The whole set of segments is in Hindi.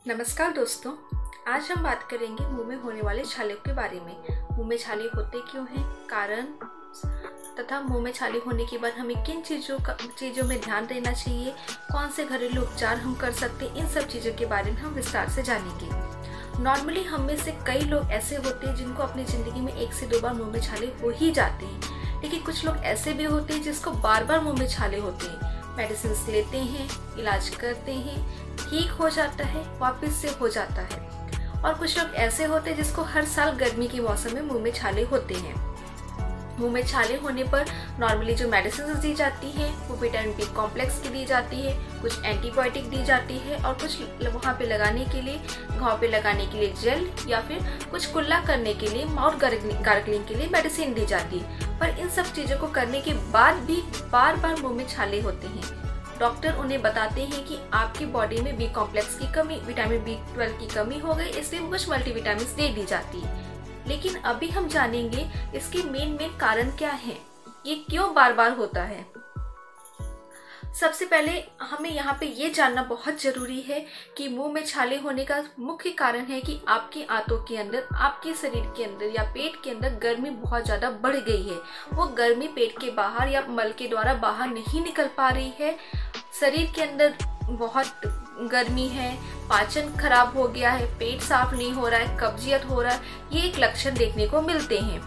नमस्कार दोस्तों। आज हम बात करेंगे मुंह में होने वाले छाले के बारे में। मुंह में छाले होते क्यों हैं, कारण तथा मुंह में छाले होने के बाद हमें किन चीज़ों में ध्यान देना चाहिए, कौन से घरेलू उपचार हम कर सकते हैं, इन सब चीज़ों के बारे में हम विस्तार से जानेंगे। नॉर्मली हम में से कई लोग ऐसे होते हैं जिनको अपनी ज़िंदगी में 1 से 2 बार मुँह में छाले हो ही जाते हैं, लेकिन कुछ लोग ऐसे भी होते हैं जिसको बार बार मुँह में छाले होते हैं। मेडिसिन लेते हैं, इलाज करते हैं, ठीक हो जाता है, वापस से हो जाता है। और कुछ लोग ऐसे होते हैं जिसको हर साल गर्मी के मौसम में मुंह में छाले होते हैं। मुंह में छाले होने पर नॉर्मली जो मेडिसिन दी जाती है वो विटामिन बी कॉम्प्लेक्स की दी जाती है, कुछ एंटीबायोटिक दी जाती है और कुछ वहाँ पे लगाने के लिए, घाव पे लगाने के लिए जेल या फिर कुछ कुल्ला करने के लिए, माउथ गार्गलिंग के लिए मेडिसिन दी जाती है। पर इन सब चीज़ों को करने के बाद भी बार बार मुँह में छाले होते हैं। डॉक्टर उन्हें बताते हैं कि आपकी बॉडी में बी कॉम्प्लेक्स की कमी, विटामिन B12 की कमी हो गई, इसलिए कुछ मल्टीविटामिन दे दी जाती है। लेकिन अभी हम जानेंगे इसके मेन कारण क्या है, ये क्यों बार बार होता है। सबसे पहले हमें यहाँ पे ये जानना बहुत ज़रूरी है कि मुंह में छाले होने का मुख्य कारण है कि आपकी आंतों के अंदर, आपके शरीर के अंदर या पेट के अंदर गर्मी बहुत ज़्यादा बढ़ गई है। वो गर्मी पेट के बाहर या मल के द्वारा बाहर नहीं निकल पा रही है। शरीर के अंदर बहुत गर्मी है, पाचन खराब हो गया है, पेट साफ नहीं हो रहा है, कब्जियत हो रहा है, ये एक लक्षण देखने को मिलते हैं।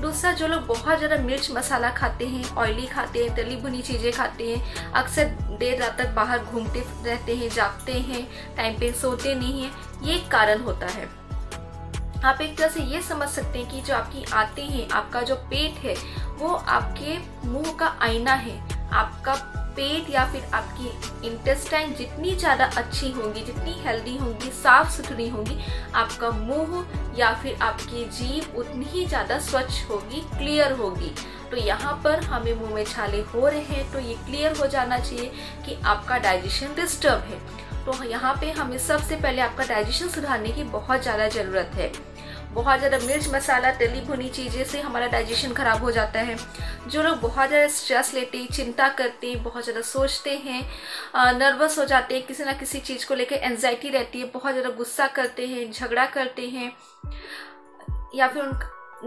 दूसरा, जो लोग बहुत ज़्यादा मिर्च मसाला खाते हैं, ऑयली खाते हैं, तली भुनी चीज़ें खाते हैं, अक्सर देर रात तक बाहर घूमते रहते हैं, जागते हैं, टाइम पे सोते नहीं हैं, ये एक कारण होता है। आप एक तरह से ये समझ सकते हैं कि जो आपकी आंतें हैं, आपका जो पेट है, वो आपके मुंह का आईना है। आपका पेट या फिर आपकी इंटेस्टाइन जितनी ज़्यादा अच्छी होंगी, जितनी हेल्दी होंगी, साफ सुथरी होंगी, आपका मुंह या फिर आपकी जीभ उतनी ही ज़्यादा स्वच्छ होगी, क्लियर होगी। तो यहाँ पर हमें मुंह में छाले हो रहे हैं तो ये क्लियर हो जाना चाहिए कि आपका डाइजेशन डिस्टर्ब है। तो यहाँ पे हमें सबसे पहले आपका डाइजेशन सुधारने की बहुत ज़्यादा ज़रूरत है। बहुत ज़्यादा मिर्च मसाला, तली भुनी चीज़ें से हमारा डाइजेशन खराब हो जाता है। जो लोग बहुत ज़्यादा स्ट्रेस लेते हैं, चिंता करते हैं, बहुत ज़्यादा सोचते हैं, नर्वस हो जाते हैं, किसी ना किसी चीज़ को लेकर एंजाइटी रहती है, बहुत ज़्यादा गुस्सा करते हैं, झगड़ा करते हैं या फिर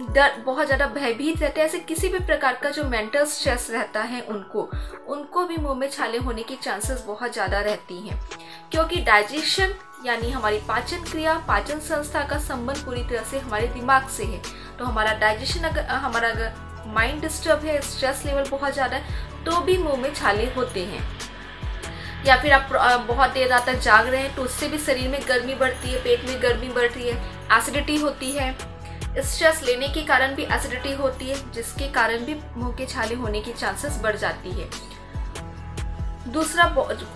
डर, बहुत ज़्यादा भयभीत रहते हैं, ऐसे किसी भी प्रकार का जो मेंटल स्ट्रेस रहता है उनको भी मुंह में छाले होने की चांसेस बहुत ज़्यादा रहती हैं। क्योंकि डाइजेशन यानी हमारी पाचन क्रिया, पाचन संस्था का संबंध पूरी तरह से हमारे दिमाग से है। तो हमारा डाइजेशन अगर माइंड डिस्टर्ब है, स्ट्रेस लेवल बहुत ज़्यादा है, तो भी मुंह में छाले होते हैं। या फिर आप बहुत देर रात तक जाग रहे हैं तो उससे भी शरीर में गर्मी बढ़ती है, पेट में गर्मी बढ़ रही है, एसिडिटी होती है। स्ट्रेस लेने के कारण भी एसिडिटी होती है, जिसके कारण भी मुंह के छाले होने की चांसेस बढ़ जाती है। दूसरा,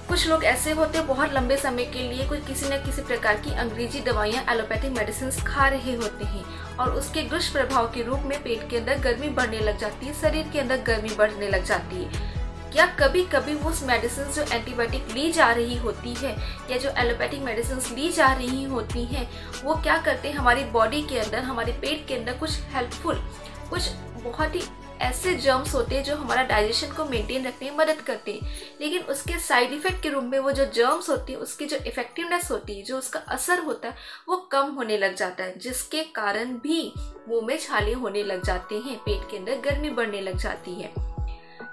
कुछ लोग ऐसे होते हैं बहुत लंबे समय के लिए कोई किसी न किसी प्रकार की अंग्रेजी दवाइयाँ, एलोपैथिक मेडिसिन खा रहे होते हैं और उसके दुष्प्रभाव के रूप में पेट के अंदर गर्मी बढ़ने लग जाती है, शरीर के अंदर गर्मी बढ़ने लग जाती है। या कभी कभी वो मेडिसिन जो एंटीबायोटिक ली जा रही होती है या जो एलोपैथिक मेडिसिन ली जा रही होती हैं, वो क्या करते हैं, हमारी बॉडी के अंदर, हमारे पेट के अंदर कुछ हेल्पफुल, कुछ बहुत ही ऐसे जर्म्स होते हैं जो हमारा डाइजेशन को मेंटेन रखने में मदद करते हैं। लेकिन उसके साइड इफेक्ट के रूप में वो जो जर्म्स होती है, उसकी जो इफेक्टिवनेस होती है, जो उसका असर होता है, वो कम होने लग जाता है, जिसके कारण भी मुंह में छाले होने लग जाते हैं, पेट के अंदर गर्मी बढ़ने लग जाती है।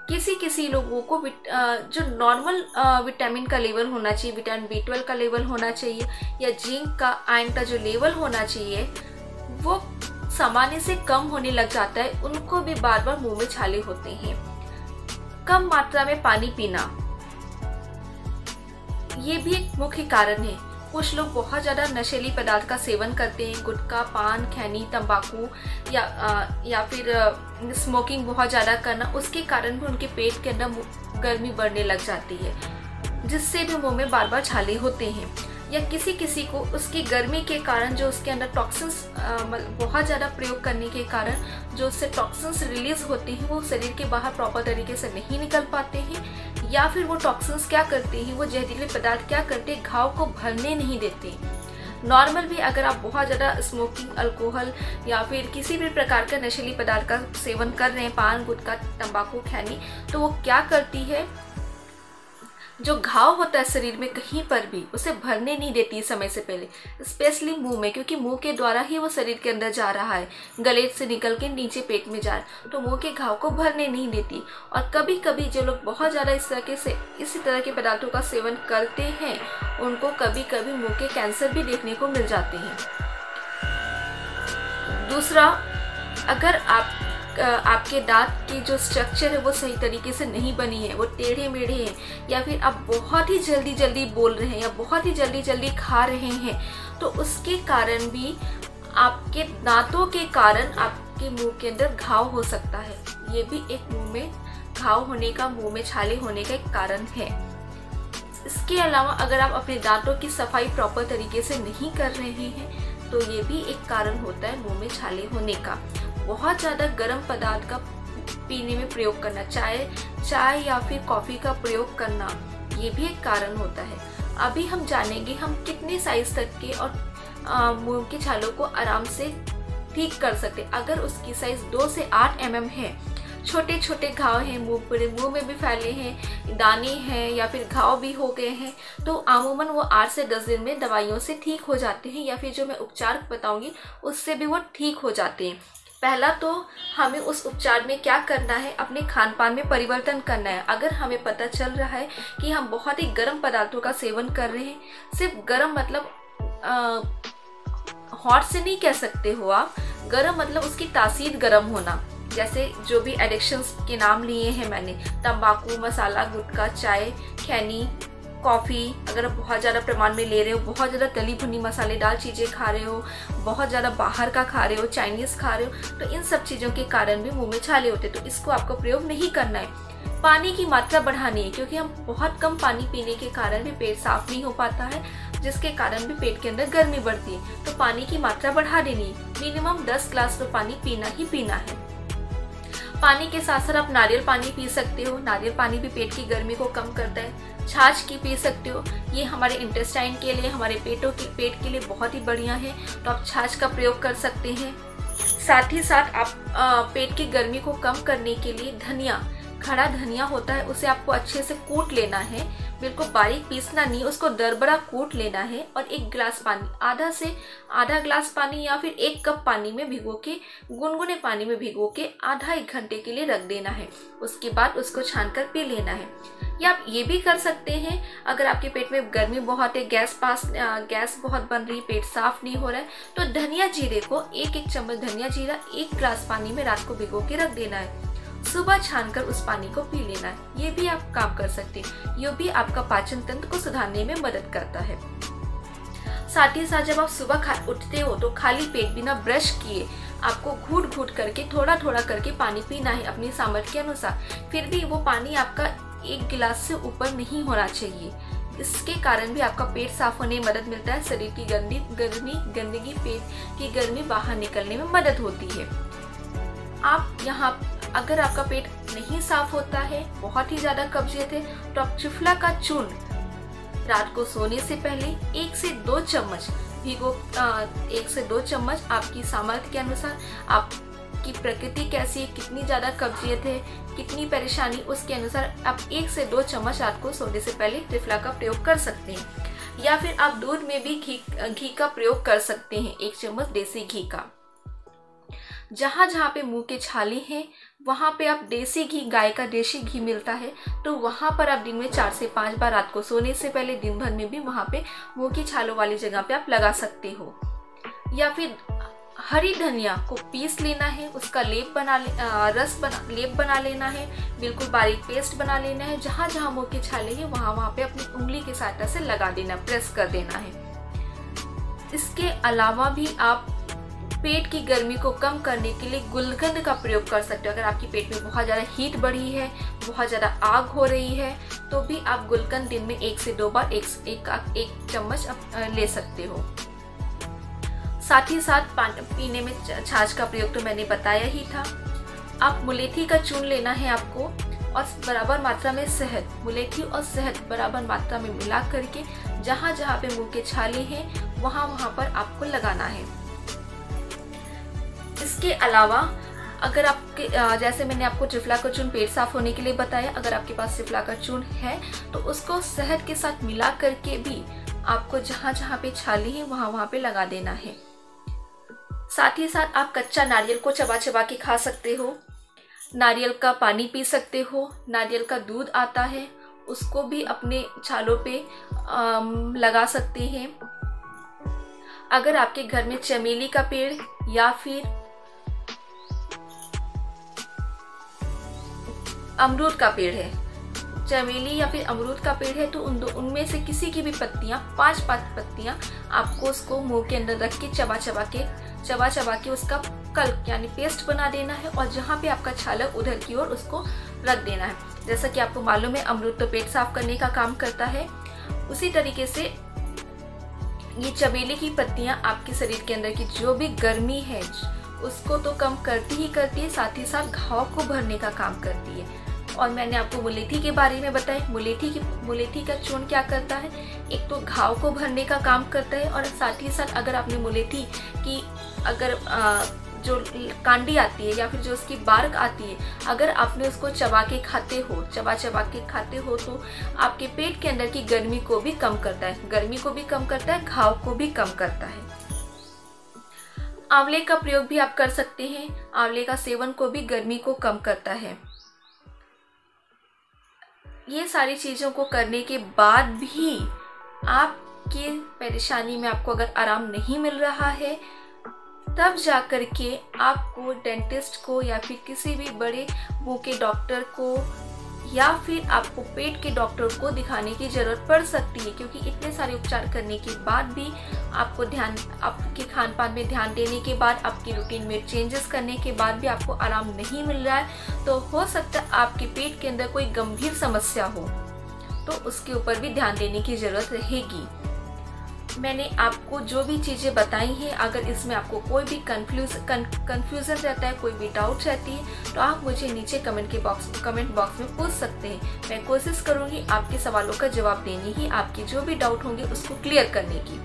किसी लोगों को जो नॉर्मल विटामिन का लेवल होना चाहिए, विटामिन B12 का लेवल होना चाहिए या जिंक का, आयरन का जो लेवल होना चाहिए, वो सामान्य से कम होने लग जाता है, उनको भी बार बार मुंह में छाले होते हैं। कम मात्रा में पानी पीना, ये भी एक मुख्य कारण है। कुछ लोग बहुत ज़्यादा नशीली पदार्थ का सेवन करते हैं, गुटखा, पान, खैनी, तंबाकू या फिर स्मोकिंग बहुत ज़्यादा करना, उसके कारण भी उनके पेट के अंदर गर्मी बढ़ने लग जाती है, जिससे भी मुंह में बार बार छाले होते हैं। या किसी को उसकी गर्मी के कारण, जो उसके अंदर टॉक्सिन्स बहुत ज़्यादा प्रयोग करने के कारण जो उससे टॉक्सिन्स रिलीज होते हैं, वो शरीर के बाहर प्रॉपर तरीके से नहीं निकल पाते हैं। या फिर वो टॉक्सिन्स क्या करते हैं, वो जहरीले पदार्थ क्या करते हैं, घाव को भरने नहीं देते। नॉर्मल भी अगर आप बहुत ज़्यादा स्मोकिंग, अल्कोहल या फिर किसी भी प्रकार का नशीली पदार्थ का सेवन कर रहे हैं, पान, गुटखा, तंबाकू, खैनी, तो वो क्या करती है, जो घाव होता है शरीर में कहीं पर भी, उसे भरने नहीं देती समय से पहले, स्पेशली मुंह में, क्योंकि मुंह के द्वारा ही वो शरीर के अंदर जा रहा है, गले से निकल के नीचे पेट में जा रहा है, तो मुंह के घाव को भरने नहीं देती। और कभी कभी जो लोग बहुत ज़्यादा इसी तरह के पदार्थों का सेवन करते हैं, उनको कभी कभी मुंह के कैंसर भी देखने को मिल जाते हैं। दूसरा, अगर आपके दांत की जो स्ट्रक्चर है वो सही तरीके से नहीं बनी है, वो टेढ़े मेढ़े हैं, या फिर आप बहुत ही जल्दी जल्दी बोल रहे हैं या बहुत ही जल्दी जल्दी खा रहे हैं, तो उसके कारण भी, आपके दांतों के कारण आपके मुंह के अंदर घाव हो सकता है। ये भी एक मुंह में घाव होने का, मुंह में छाले होने का एक कारण है। इसके अलावा अगर आप अपने दांतों की सफाई प्रॉपर तरीके से नहीं कर रहे हैं, तो ये भी एक कारण होता है मुंह में छाले होने का। बहुत ज़्यादा गर्म पदार्थ का पीने में प्रयोग करना, चाय या फिर कॉफ़ी का प्रयोग करना, ये भी एक कारण होता है। अभी हम जानेंगे हम कितने साइज तक के और मुंह के छालों को आराम से ठीक कर सकते। अगर उसकी साइज 2 से 8 mm है, छोटे छोटे घाव हैं, पूरे मुंह में भी फैले हैं, दाने हैं या फिर घाव भी हो गए हैं, तो अमूमन वो 8 से 10 दिन में दवाइयों से ठीक हो जाते हैं, या फिर जो मैं उपचार बताऊंगी उससे भी वो ठीक हो जाते हैं। पहला तो हमें उस उपचार में क्या करना है, अपने खान पान में परिवर्तन करना है। अगर हमें पता चल रहा है कि हम बहुत ही गर्म पदार्थों का सेवन कर रहे हैं, सिर्फ गर्म मतलब हॉट से नहीं कह सकते हो आप, गर्म मतलब उसकी तासीर गर्म होना, जैसे जो भी एडिक्शंस के नाम लिए हैं मैंने, तंबाकू, मसाला, गुटखा, चाय, खैनी, कॉफ़ी, अगर आप बहुत ज़्यादा प्रमाण में ले रहे हो, बहुत ज़्यादा तली भुनी मसालेदार चीज़ें खा रहे हो, बहुत ज़्यादा बाहर का खा रहे हो, चाइनीज़ खा रहे हो, तो इन सब चीज़ों के कारण भी मुंह में छाले होते हैं, तो इसको आपको प्रयोग नहीं करना है। पानी की मात्रा बढ़ानी है, क्योंकि हम बहुत कम पानी पीने के कारण भी पेट साफ नहीं हो पाता है, जिसके कारण भी पेट के अंदर गर्मी बढ़ती है। तो पानी की मात्रा बढ़ा देनी है, मिनिमम 10 ग्लास तो पानी पीना ही पीना है। पानी के साथ साथ आप नारियल पानी पी सकते हो, नारियल पानी भी पेट की गर्मी को कम करता है। छाछ की पी सकते हो, ये हमारे इंटेस्टाइन के लिए, हमारे पेट के लिए बहुत ही बढ़िया है, तो आप छाछ का प्रयोग कर सकते हैं। साथ ही साथ आप पेट की गर्मी को कम करने के लिए धनिया, खड़ा धनिया होता है, उसे आपको अच्छे से कूट लेना है, बिल्कुल बारीक पीसना नहीं, उसको दरबरा कूट लेना है, और 1 गिलास पानी, आधा से आधा ग्लास पानी या फिर 1 कप पानी में भिगो के, गुनगुने पानी में भिगो के आधा 1 घंटे के लिए रख देना है। उसके बाद उसको छानकर पी लेना है। या आप ये भी कर सकते हैं, अगर आपके पेट में गर्मी बहुत है, गैस बहुत बन रही, पेट साफ नहीं हो रहा है, तो धनिया जीरे को 1-1 चम्मच धनिया जीरा 1 गिलास पानी में रात को भिगो के रख देना है, सुबह छानकर उस पानी को पी लेना है। ये भी आप काम कर सकते हैं, ये भी आपका पाचन तंत्र को सुधारने में मदद करता है। साथ ही साथ जब आप सुबह उठते हो तो खाली पेट बिना ब्रश किए आपको घूट घूट करके, थोड़ा थोड़ा करके पानी पीना है अपनी सामर्थ्य के अनुसार। फिर भी वो पानी आपका 1 गिलास से ऊपर नहीं होना चाहिए। इसके कारण भी आपका पेट साफ होने में मदद मिलता है, शरीर की गंदगी, पेट की गर्मी बाहर निकलने में मदद होती है। आप यहाँ, अगर आपका पेट नहीं साफ होता है, बहुत ही ज्यादा कब्जियत है, तो आप त्रिफला का चूर्ण रात को सोने से पहले 1 से 2 चम्मच 1 से 2 चम्मच आपकी सामर्थ्य के अनुसार, आपकी प्रकृति कैसी है, कितनी ज्यादा कब्जियत है, कितनी परेशानी, उसके अनुसार आप 1 से 2 चम्मच रात को सोने से पहले त्रिफला का प्रयोग कर सकते हैं। या फिर आप दूध में भी घी का प्रयोग कर सकते हैं, 1 चम्मच देसी घी का। जहाँ जहाँ पे मुंह के छाले हैं, वहाँ पे आप देसी घी, गाय का देसी घी मिलता है, तो वहाँ पर आप दिन में 4 से 5 बार रात को सोने से पहले, दिन भर में भी वहाँ पे मुंह की छालों वाली जगह पे आप लगा सकते हो। या फिर हरी धनिया को पीस लेना है, उसका लेप बना लेना है, बिल्कुल बारीक पेस्ट बना लेना है। जहाँ जहाँ मुंह के छाले हैं वहाँ पे अपनी उंगली की सहायता से लगा देना, प्रेस कर देना है। इसके अलावा भी आप पेट की गर्मी को कम करने के लिए गुलकंद का प्रयोग कर सकते हो। अगर आपकी पेट में बहुत ज़्यादा हीट बढ़ी है, बहुत ज़्यादा आग हो रही है, तो भी आप गुलकंद दिन में 1 से 2 बार 1 चम्मच ले सकते हो। साथ ही साथ पीने में छाछ का प्रयोग तो मैंने बताया ही था। आप मुलेठी का चूर्ण लेना है आपको, और बराबर मात्रा में शहद, मुलेठी और शहद बराबर मात्रा में मिला करके जहाँ जहाँ पे मुंह के छाले हैं वहाँ पर आपको लगाना है। इसके अलावा अगर आपके जैसे मैंने आपको त्रिफला का चूर्ण पेट साफ होने के लिए बताया, अगर आपके पास त्रिफला का चूर्ण है तो उसको शहद के साथ मिला करके भी आपको जहाँ जहाँ पे छाली है वहाँ वहाँ पे लगा देना है। साथ ही साथ आप कच्चा नारियल को चबा चबा के खा सकते हो, नारियल का पानी पी सकते हो, नारियल का दूध आता है उसको भी अपने छालों पे लगा सकते हैं। अगर आपके घर में चमेली का पेड़ या फिर अमरूद का पेड़ है, चमेली या फिर अमरूद का पेड़ है तो उनमें से किसी की भी पत्तियां, 5 पत्तियां आपको उसको मुंह के अंदर रख के चबा चबा के उसका कल्प यानी पेस्ट बना देना है और जहाँ पे आपका छाला उधर की ओर उसको रख देना है। जैसा कि आपको मालूम है अमरूद तो पेट साफ करने का काम करता है, उसी तरीके से ये चमेली की पत्तियां आपके शरीर के अंदर की जो भी गर्मी है उसको तो कम करती ही करती है, साथ ही साथ घाव को भरने का काम करती है। और मैंने आपको मुलेठी के बारे में बताया, मुलेठी का चूर्ण क्या करता है, एक तो घाव को भरने का काम करता है और साथ ही साथ अगर आपने मुलेठी की अगर जो कांडी आती है या फिर जो उसकी बार्क आती है, अगर आपने उसको चबा के खाते हो तो आपके पेट के अंदर की गर्मी को भी कम करता है, घाव को भी कम करता है। आंवले का प्रयोग भी आप कर सकते हैं, आंवले का सेवन को भी गर्मी को कम करता है। ये सारी चीज़ों को करने के बाद भी आपकी परेशानी में आपको अगर आराम नहीं मिल रहा है तब जाकर के आपको डेंटिस्ट को या फिर किसी भी बड़े मुंह के डॉक्टर को या फिर आपको पेट के डॉक्टर को दिखाने की ज़रूरत पड़ सकती है, क्योंकि इतने सारे उपचार करने के बाद भी आपको आपके खान पान में ध्यान देने के बाद, आपकी रूटीन में चेंजेस करने के बाद भी आपको आराम नहीं मिल रहा है तो हो सकता है आपके पेट के अंदर कोई गंभीर समस्या हो, तो उसके ऊपर भी ध्यान देने की ज़रूरत रहेगी। मैंने आपको जो भी चीज़ें बताई हैं, अगर इसमें आपको कोई भी कन्फ्यूज़न रहता है, कोई भी डाउट रहती है तो आप मुझे नीचे कमेंट बॉक्स में पूछ सकते हैं। मैं कोशिश करूँगी आपके सवालों का जवाब देने ही, आपके जो भी डाउट होंगे उसको क्लियर करने की।